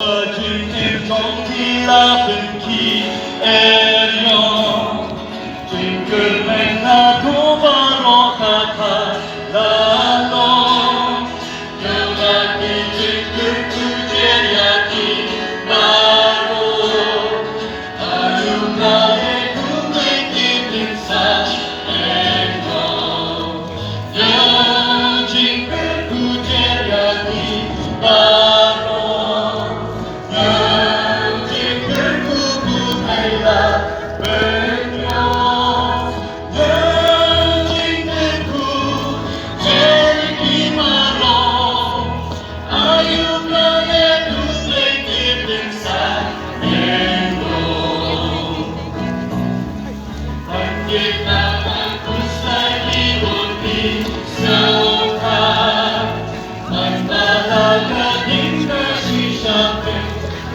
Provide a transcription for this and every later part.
Jim trong khi la bên khi erion Jingle men na gobaro kata lalo Yamaki jingle kujeriaki baro Ayunare kumeki pinsa eno Jingle kujeriaki baro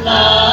La